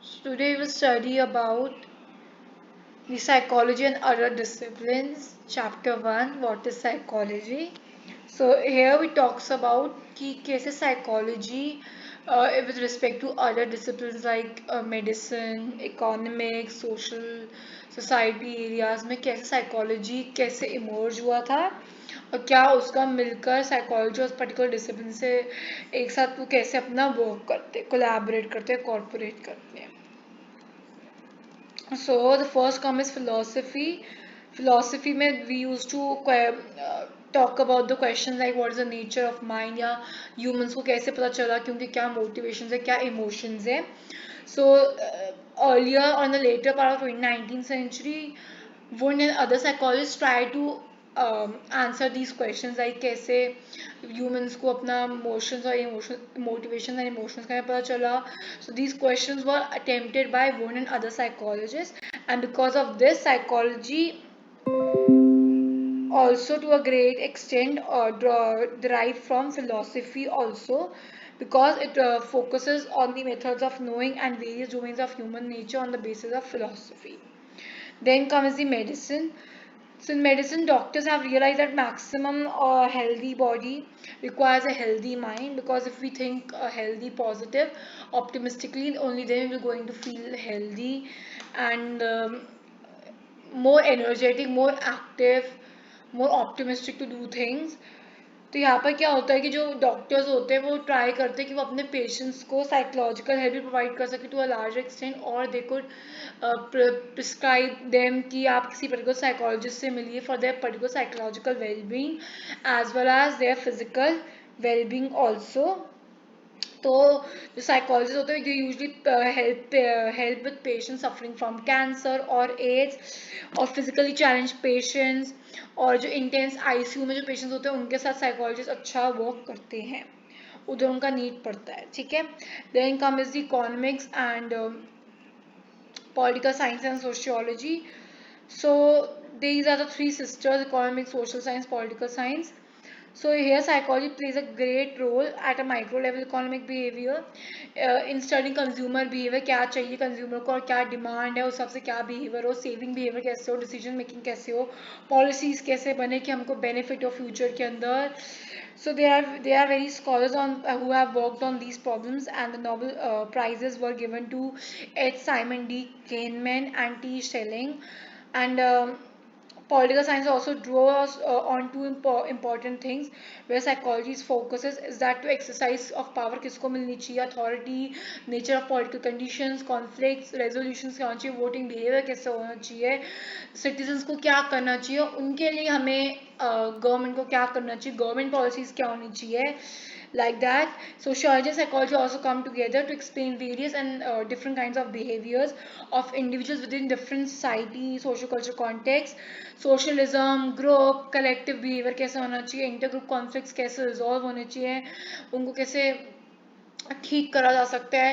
Today we will study about the psychology and other disciplines. Chapter 1, what is psychology? So here we talks about कि कैसे psychology with respect to other disciplines like medicine, economics, social, society areas में कैसे psychology कैसे emerge हुआ था और क्या उसका मिलकर psychology और particular discipline से एक साथ वो कैसे अपना work करते, collaborate करते, cooperate करते हैं. So the first come is philosophy. Philosophy में we used to talk about the questions like what is the nature of mind या humans को कैसे पता चला कि उनके क्या motivations है क्या emotions है. So earlier on the later part of 19th century, one and other psychologists try to answer these questions like कैसे humans को अपना emotions और motivations and emotions का पता चला. So these questions were attempted by one and other psychologists, and because of this psychology also to a great extent derived from philosophy also, because it focuses on the methods of knowing and various domains of human nature on the basis of philosophy. Then comes the medicine. So in medicine, doctors have realized that maximum healthy body requires a healthy mind, because if we think healthy, positive, optimistically, only then we're going to feel healthy and more energetic, more active, more optimistic to do things. तो यहाँ पर क्या होता है कि जो doctors होते हैं वो ट्राई करते हैं कि वो अपने पेशेंट्स को साइकोलॉजिकल हेल्प भी प्रोवाइड कर सके टू अ लार्ज एक्सटेंट, और दे कुड प्रिस्क्राइब देम कि आप किसी पर्टिकुलर साइकोलॉजिस्ट से मिलिए for their particular psychological wellbeing as well as their physical wellbeing also. तो जो साइकोलॉजिस्ट होते हैं they usually help with patients suffering from cancer और एड्स और फिजिकली चैलेंज पेशेंट्स, और जो इंटेंस आईसीयू में जो पेशेंट्स होते हैं उनके साथ साइकोलॉजिस्ट अच्छा वर्क करते हैं, उधर उनका नीड पड़ता है. ठीक है. Then come is the economics and political science and sociology. So these are the three sisters: economics, social science, political science. So here psychology plays a great role at a micro level economic behavior in studying consumer behavior. क्या चाहिए consumer को और क्या demand है उस हिसाब से क्या behavior हो, saving behavior कैसे हो, decision making कैसे हो, policies कैसे बने कि हमको benefit हो future के अंदर. So there are very scholars on who have worked on these problems, and the Nobel prizes were given to H. Simon D. Kahneman and T. Schelling. And political science also draws on two important things where psychology focuses is that to exercise of power किसको मिलनी चाहिए, authority, nature of political conditions, conflicts, resolutions क्या होना चाहिए, voting behavior कैसे होना चाहिए, citizens को क्या करना चाहिए, उनके लिए हमें government को क्या करना चाहिए, government policies क्या होनी चाहिए, like that. Sociology and psychology also come together to explain various and different kinds of behaviors of individuals within different society, social culture context. Socialism, group, collective behavior कैसे होना चाहिए, intergroup conflicts कैसे resolve होने चाहिए, उनको कैसे ठीक करा जा सकता है,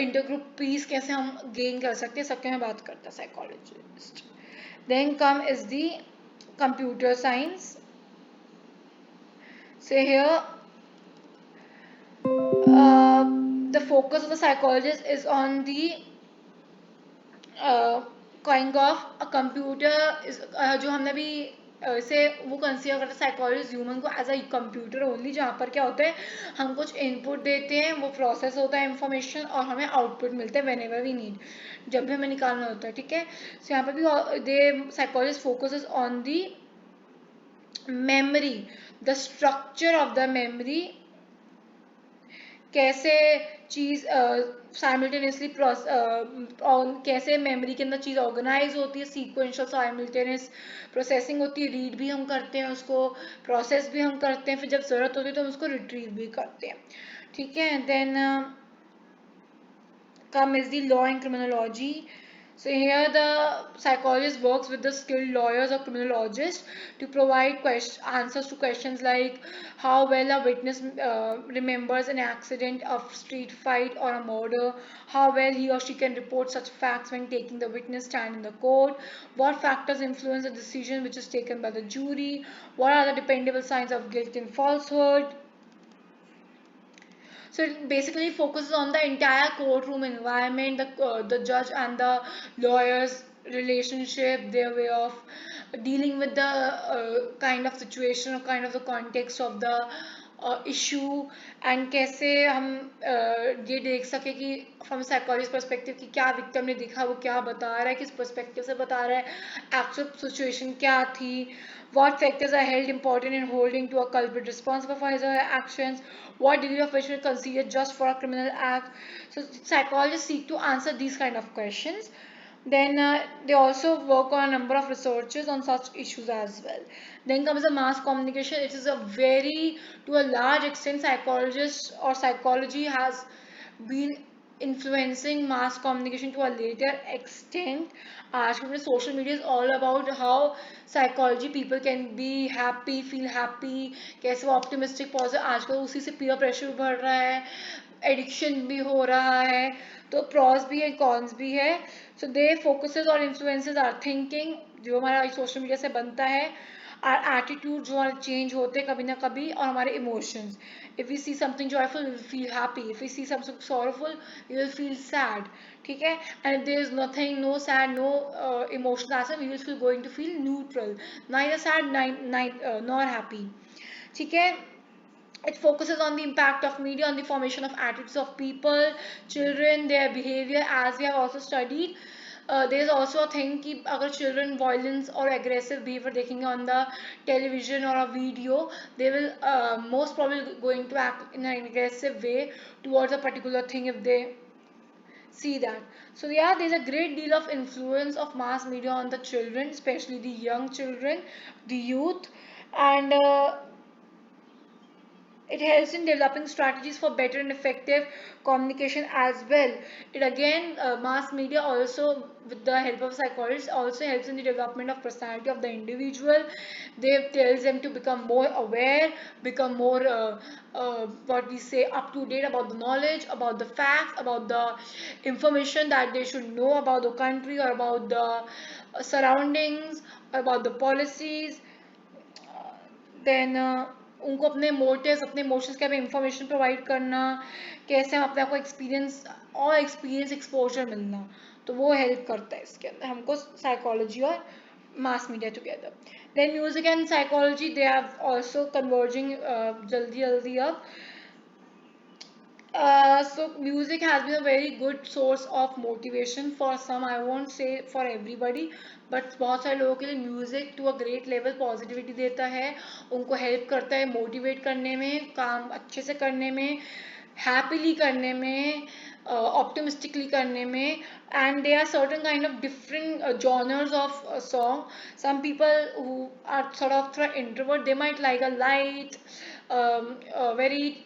इंटरग्रुप पीस कैसे हम गेन कर सकते हैं, सबके में बात करता है psychologist. Then come is the computer science. So here the focus of the psychologist is on the kind of a computer is जो हमने भी से वो कंसीडर करते हैं साइकोलॉजिस्ट ह्यूमन को एज अ कंप्यूटर ओनली, जहाँ पर क्या होता है हम कुछ इनपुट देते हैं, वो प्रोसेस होता है इंफॉर्मेशन और हमें आउटपुट मिलता है व्हेन एवर वी नीड, जब भी हमें निकालना होता है. ठीक है. सो यहाँ पर भी they psychologist focuses on the memory, the structure of the memory, कैसे चीज़ साइमल्टेनियसली कैसे मेमोरी के अंदर चीज़ ऑर्गेनाइज होती है, सीक्वेंशियल साइमल्टेनियस प्रोसेसिंग होती है, रीड भी हम करते हैं उसको, प्रोसेस भी हम करते हैं, फिर जब ज़रूरत होती है तो हम उसको रिट्रीव भी करते हैं. ठीक है. Then come is the law and criminology. So here the psychologist works with the skilled lawyers or criminologists to provide answers to questions like how well a witness remembers an accident, a street fight or a murder, how well he or she can report such facts when taking the witness stand in the court, what factors influence the decision which is taken by the jury, what are the dependable signs of guilt and falsehood. So it basically focuses on the entire courtroom environment, the judge and the lawyers relationship, their way of dealing with the kind of situation or kind of the context of the issue, and कैसे हम ये देख सके कि from psychologist perspective कि क्या victim ने देखा, वो क्या बता रहा है, किस पर्सपेक्टिव से बता रहा है, एक्चुअल सिचुएशन क्या थी, what factors are held important in holding to a culprit responsible for his or her actions, what degree of which will consider just for a criminal act. So psychologists seek to answer these kind of questions. Then they also work on a number of researches on such issues as well. Then comes the mass communication. It is a very, to a large extent, psychologists or psychology has been influencing mass communication to a later extent. आजकल social media is all about how psychology people can be happy, feel happy, कैसे वो optimistic, positive. आजकल उसी से peer pressure बढ़ रहा है, addiction भी हो रहा है, तो प्रॉस भी है, कॉन्स भी है. सो दे फोकसेस और इन्फ्लुएंसेस आर थिंकिंग जो हमारा सोशल मीडिया से बनता है, आर एटीट्यूड जो हमारे चेंज होते हैं कभी ना कभी, और हमारे emotions. If we see something joyful we will feel happy, if we see something sorrowful we will feel sad. ठीक है, and there is nothing, no sad, no emotional answer, we will feel going to feel neutral, neither sad nor happy. ठीक है. It focuses on the impact of media on the formation of attitudes of people, children, their behavior, as we have also studied. There is also a thing कि अगर children violence or aggressive behavior देखेंगे on the television or a video, they will most probably going to act in an aggressive way towards a particular thing if they see that. So yeah, there's a great deal of influence of mass media on the children, especially the young children, the youth, and it helps in developing strategies for better and effective communication as well. It again, mass media also, with the help of psychologists, also helps in the development of personality of the individual. They tells them to become more aware, become more what we say up to date about the knowledge, about the facts, about the information that they should know about the country or about the surroundings, about the policies. Then उनको अपने motives, अपने emotions के बारे में information provide करना, कैसे हम अपने आप को एक्सपीरियंस और एक्सपोजर मिलना, तो वो हेल्प करता है इसके अंदर हमको साइकोलॉजी और mass media together. Then music and psychology they are also converging जल्दी जल्दी अब. So music has been a very good source of motivation for some. I won't say for everybody, but बहुत सारे लोगों के लिए music to a great level positivity देता है, उनको हेल्प करता है मोटिवेट करने में, काम अच्छे से करने में, हैप्पीली करने में, optimistically करने में. And there are certain kind of different genres of song. Some people who are sort of introvert, they might like a light, very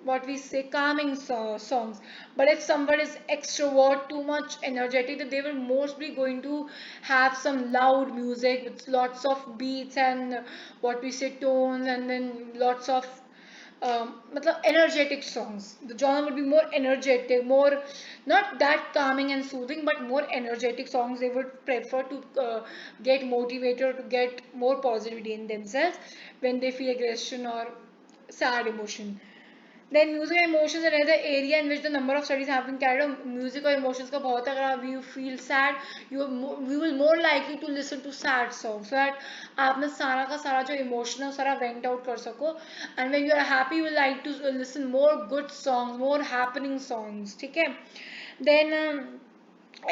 what we say calming songs. But if somebody is extrovert, too much energetic, then they will mostly going to have some loud music with lots of beats and what we say tones, and then lots of मतलब energetic songs. The genre would be more energetic, more not that calming and soothing, but more energetic songs. They would prefer to get motivated or to get more positivity in themselves when they feel aggression or sad emotion. Then music and emotions are another area in which the number of studies have been carried out. Music or emotions का बहुत है. अगर आप you feel sad, you will more likely to listen to sad songs, so that आप अपना सारा का सारा जो emotion है वो सारा vent out कर सको. And when you are happy, you will like to listen more good songs, more happening songs. ठीक है. Then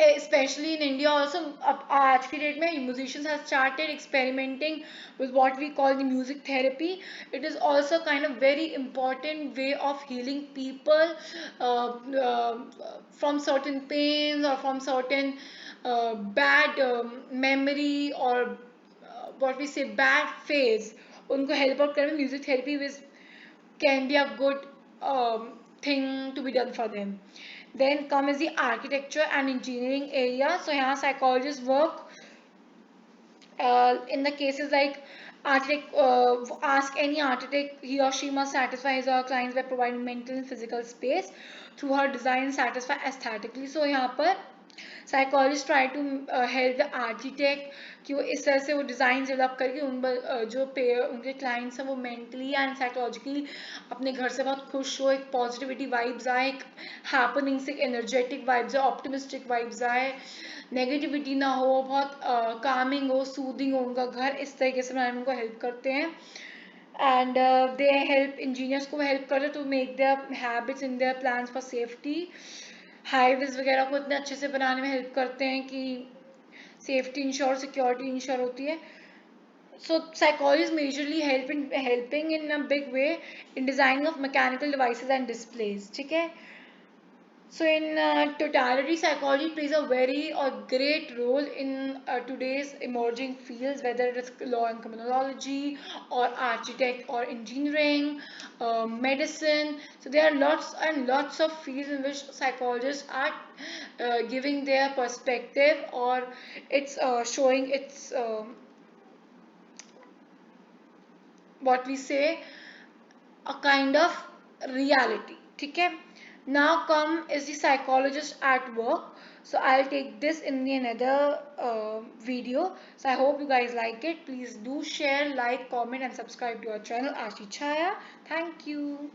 especially in India also, अब आज की डेट में musicians have started experimenting with what we call the music therapy. It is also kind of very important way of healing people uh, uh, from certain pains or from certain bad memory or what we say bad phase. उनको help out करने में music therapy can be a good thing to be done for them. Then comes the architecture and engineering area. So here psychologists work in the cases like architect, ask any architect, he or she must satisfy his or her clients by providing mental and physical space through her design, satisfy aesthetically. So यहाँ पर psychologist try to help the architect कि वो इस तरह से वो design develop करके जो पे उनके क्लाइंट्स हैं वो मेंटली एंड साइकोलॉजिकली अपने घर से बहुत खुश हो, एक पॉजिटिविटी वाइब्स आए, एक हैपनिंग से एनर्जेटिक वाइब्स आए, ऑप्टिमिस्टिक वाइब्स आए, नेगेटिविटी ना हो, बहुत कामिंग हो, सूदिंग हो उनका घर, इस तरीके से बनाने में उनको हेल्प करते हैं। एंड दे हेल्प इंजीनियर्स को हेल्प करते to make their habits in their plans for safety. Highways वगैरह को इतने अच्छे से बनाने में हेल्प करते हैं कि सेफ्टी इंश्योर, सिक्योरिटी इंश्योर होती है। So psychology is majorly helping in a big way in designing of mechanical devices and displays. ठीक है? So in totality, psychology plays a very great role in today's emerging fields, whether it is law and criminology or architect or engineering, medicine. So there are lots and lots of fields in which psychologists are giving their perspective, or it's showing its what we say, a kind of reality. ठीक है? Now come is the psychologist at work. So I'll take this in the another video. So I hope you guys like it. Please do share, like, comment and subscribe to our channel Ashi Chaya. Thank you.